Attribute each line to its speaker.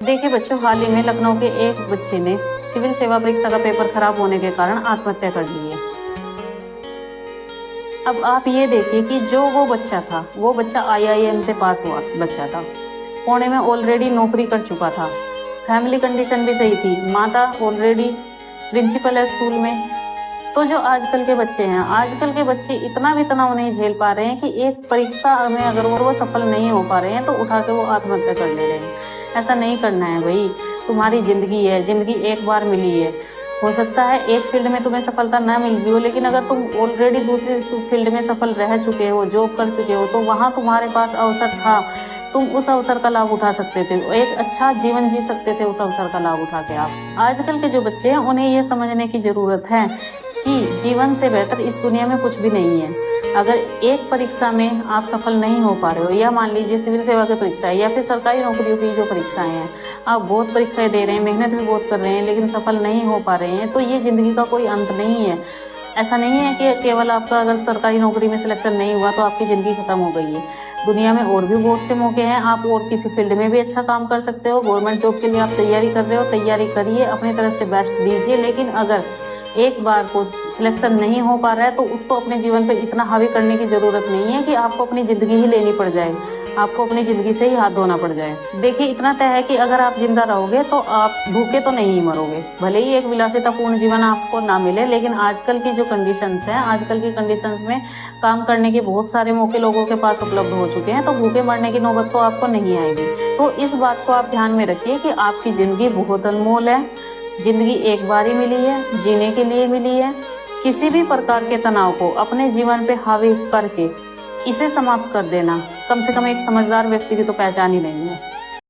Speaker 1: देखिए बच्चों, हाल ही में लखनऊ के एक बच्चे ने सिविल सेवा परीक्षा का पेपर खराब होने के कारण आत्महत्या कर ली है। अब आप ये देखिए कि जो वो बच्चा था, वो बच्चा IIM से पास हुआ बच्चा था, पुणे में ऑलरेडी नौकरी कर चुका था, फैमिली कंडीशन भी सही थी, माता ऑलरेडी प्रिंसिपल है स्कूल में। तो जो आजकल के बच्चे हैं, आजकल के बच्चे इतना भी तनाव नहीं झेल पा रहे हैं कि एक परीक्षा में अगर वो सफल नहीं हो पा रहे हैं तो उठा के वो आत्महत्या कर ले रहे हैं। ऐसा नहीं करना है भाई, तुम्हारी जिंदगी है, जिंदगी एक बार मिली है। हो सकता है एक फील्ड में तुम्हें सफलता ना मिल रही हो, लेकिन अगर तुम ऑलरेडी दूसरी फील्ड में सफल रह चुके हो, जॉब कर चुके हो, तो वहाँ तुम्हारे पास अवसर था, तुम उस अवसर का लाभ उठा सकते थे, एक अच्छा जीवन जी सकते थे उस अवसर का लाभ उठा के। आप आजकल के जो बच्चे हैं उन्हें ये समझने की जरूरत है कि जीवन से बेहतर इस दुनिया में कुछ भी नहीं है। अगर एक परीक्षा में आप सफल नहीं हो पा रहे हो, या मान लीजिए सिविल सेवा की परीक्षा है या फिर सरकारी नौकरियों की जो परीक्षाएं हैं, आप बहुत परीक्षाएं दे रहे हैं, मेहनत भी बहुत कर रहे हैं, लेकिन सफल नहीं हो पा रहे हैं, तो ये जिंदगी का कोई अंत नहीं है। ऐसा नहीं है कि केवल आपका अगर सरकारी नौकरी में सिलेक्शन नहीं हुआ तो आपकी ज़िंदगी खत्म हो गई है। दुनिया में और भी बहुत से मौके हैं, आप और किसी फील्ड में भी अच्छा काम कर सकते हो। गवर्नमेंट जॉब के लिए आप तैयारी कर रहे हो, तैयारी करिए, अपनी तरफ से बेस्ट दीजिए, लेकिन अगर एक बार को सिलेक्शन नहीं हो पा रहा है तो उसको अपने जीवन पे इतना हावी करने की ज़रूरत नहीं है कि आपको अपनी ज़िंदगी ही लेनी पड़ जाए, आपको अपनी ज़िंदगी से ही हाथ धोना पड़ जाए। देखिए, इतना तय है कि अगर आप जिंदा रहोगे तो आप भूखे तो नहीं मरोगे। भले ही एक विलासितापूर्ण जीवन आपको ना मिले, लेकिन आजकल की जो कंडीशंस हैं, आजकल की कंडीशंस में काम करने के बहुत सारे मौके लोगों के पास उपलब्ध हो चुके हैं, तो भूखे मरने की नौबत तो आपको नहीं आएगी। तो इस बात को आप ध्यान में रखिए कि आपकी ज़िंदगी बहुत अनमोल है, ज़िंदगी एक बार ही मिली है, जीने के लिए मिली है। किसी भी प्रकार के तनाव को अपने जीवन पे हावी करके इसे समाप्त कर देना कम से कम एक समझदार व्यक्ति की तो पहचान ही नहीं है।